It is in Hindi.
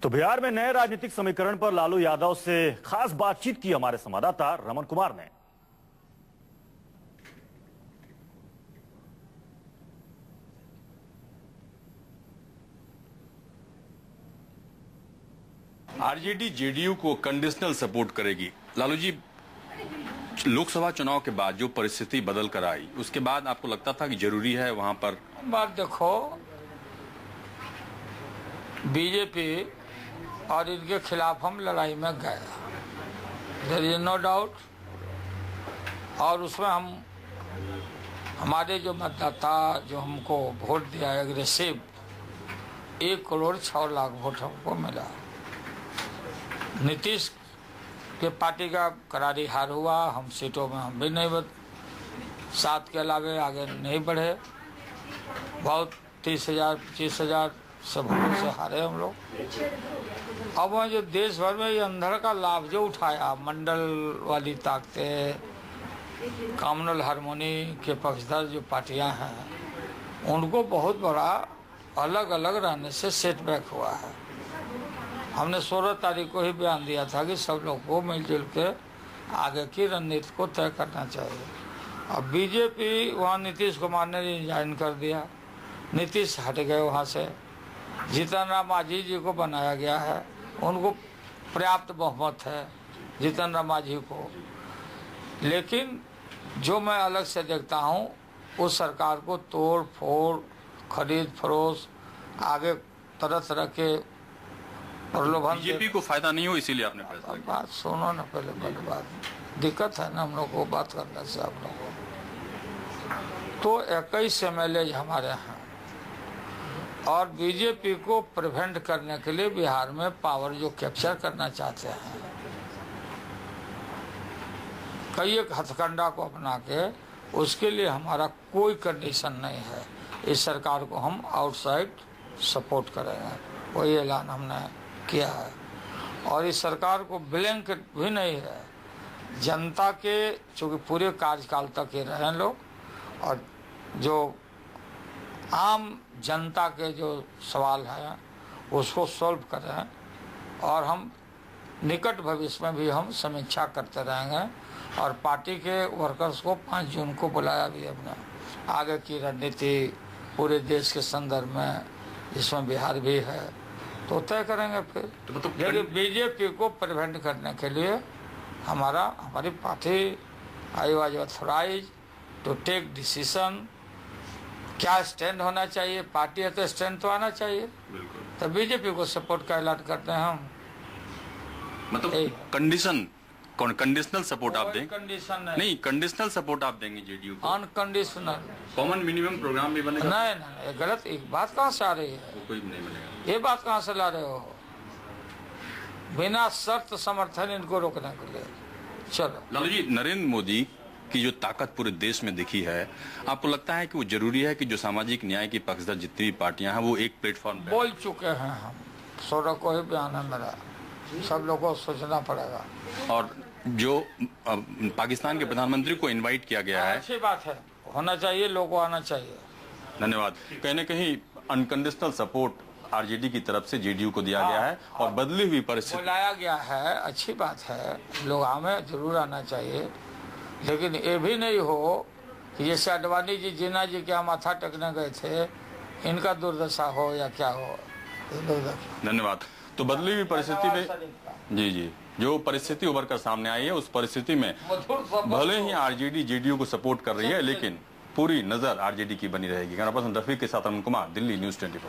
तो बिहार में नए राजनीतिक समीकरण पर लालू यादव से खास बातचीत की हमारे संवाददाता रमन कुमार ने। आरजेडी जेडीयू को कंडीशनल सपोर्ट करेगी। लालू जी, लोकसभा चुनाव के बाद जो परिस्थिति बदल कर आई, उसके बाद आपको लगता था कि जरूरी है वहां पर? बात देखो, बीजेपी और इनके खिलाफ हम लड़ाई में गए, देयर इज नो डाउट। और उसमें हमारे जो मतदाता जो हमको वोट दिया एग्रेसिव, 1,06,00,000 वोट हमको मिला। नीतीश के पार्टी का करारी हार हुआ, हम सीटों में हम भी नहीं सात के अलावे आगे नहीं बढ़े, बहुत 30,000 25,000 से वोटों से हारे हम लोग। अब वह जो देश भर में ये अंधड़ का लाभ जो उठाया, मंडल वाली ताकतें, कम्युनल हारमोनी के पक्षधर जो पार्टियां हैं, उनको बहुत बड़ा अलग अलग रहने से सेटबैक हुआ है। हमने 16 तारीख को ही बयान दिया था कि सब लोग को मिलजुल के आगे की रणनीति को तय करना चाहिए। अब बीजेपी वहाँ नीतीश कुमार ने रिजाइन कर दिया, नीतीश हट गए वहाँ से, जीतन राम मांझी जी को बनाया गया है, उनको पर्याप्त बहुमत है जीतन राम मांझी को। लेकिन जो मैं अलग से देखता हूँ, उस सरकार को तोड़ फोड़, खरीद फरोश, आगे तरह तरह के प्रलोभन। बीजेपी को फायदा नहीं हो, इसीलिए आपने फैसला किया। बात सुनो ना, पहले बात दिक्कत है ना हम लोग को बात करने से। आप लोगों को तो 21 MLA हमारे हैं, और बीजेपी को प्रिवेंट करने के लिए बिहार में पावर जो कैप्चर करना चाहते हैं, कई एक हथकंडा को अपना के, उसके लिए हमारा कोई कंडीशन नहीं है। इस सरकार को हम आउटसाइड सपोर्ट करेंगे, वही ऐलान हमने किया है। और इस सरकार को ब्लैंक भी नहीं है, जनता के चूँकि पूरे कार्यकाल तक ये रहे लोग, और जो आम जनता के जो सवाल हैं उसको सॉल्व करें, और हम निकट भविष्य में भी हम समीक्षा करते रहेंगे। और पार्टी के वर्कर्स को 5 जून को बुलाया भी हमने, आगे की रणनीति पूरे देश के संदर्भ में, जिसमें बिहार भी है, तो तय करेंगे फिर। तो बीजेपी को प्रिवेंट करने के लिए हमारी party I was authorise to take decision. क्या स्टैंड होना चाहिए, पार्टी है तो स्टैंड तो आना चाहिए। तो बीजेपी को सपोर्ट का ऐलान करते हैं हम। मतलब कंडीशनल सपोर्ट आप देंगे? कंडीशन नहीं, कंडीशनल सपोर्ट आप देंगे जेडीयू को? अनकंडीशनल। कॉमन मिनिमम प्रोग्राम भी बनेगा? नहीं, गलत। एक बात कहाँ से आ रही है? कोई नहीं बनेगा। ये बात कहाँ से ला रहे हो? बिना शर्त समर्थन इनको रोकने के लिए। चलो लालू जी, नरेंद्र मोदी की जो ताकत पूरे देश में दिखी है, आपको लगता है कि वो जरूरी है कि जो सामाजिक न्याय की पक्षधर जितनी भी पार्टियां हैं वो एक प्लेटफॉर्म पे? बोल चुके हैं हम, 16 को ही बयान है मेरा, सब लोगों को सोचना पड़ेगा। और जो पाकिस्तान के प्रधानमंत्री को इनवाइट किया गया है, अच्छी बात है, होना चाहिए, लोगों को आना चाहिए। धन्यवाद। कहीं न कहीं अनकंडीशनल सपोर्ट आरजेडी की तरफ से जेडीयू को दिया गया है, और बदली हुई परिस्थिति बुलाया गया है, अच्छी बात है, लोग हमें जरूर आना चाहिए। लेकिन ये भी नहीं हो कि जैसे अडवाणी जी, जीना जी के माथा टेकने गए थे, इनका दुर्दशा हो या क्या हो। धन्यवाद। तो बदली हुई परिस्थिति में जी, जो परिस्थिति उभर कर सामने आई है, उस परिस्थिति में भले ही आरजेडी जेडीयू को सपोर्ट कर रही है, लेकिन पूरी नजर आरजेडी की बनी रहेगी। कैमरा पर्सन रफीक के साथ रमन कुमार, दिल्ली न्यूज़ 24।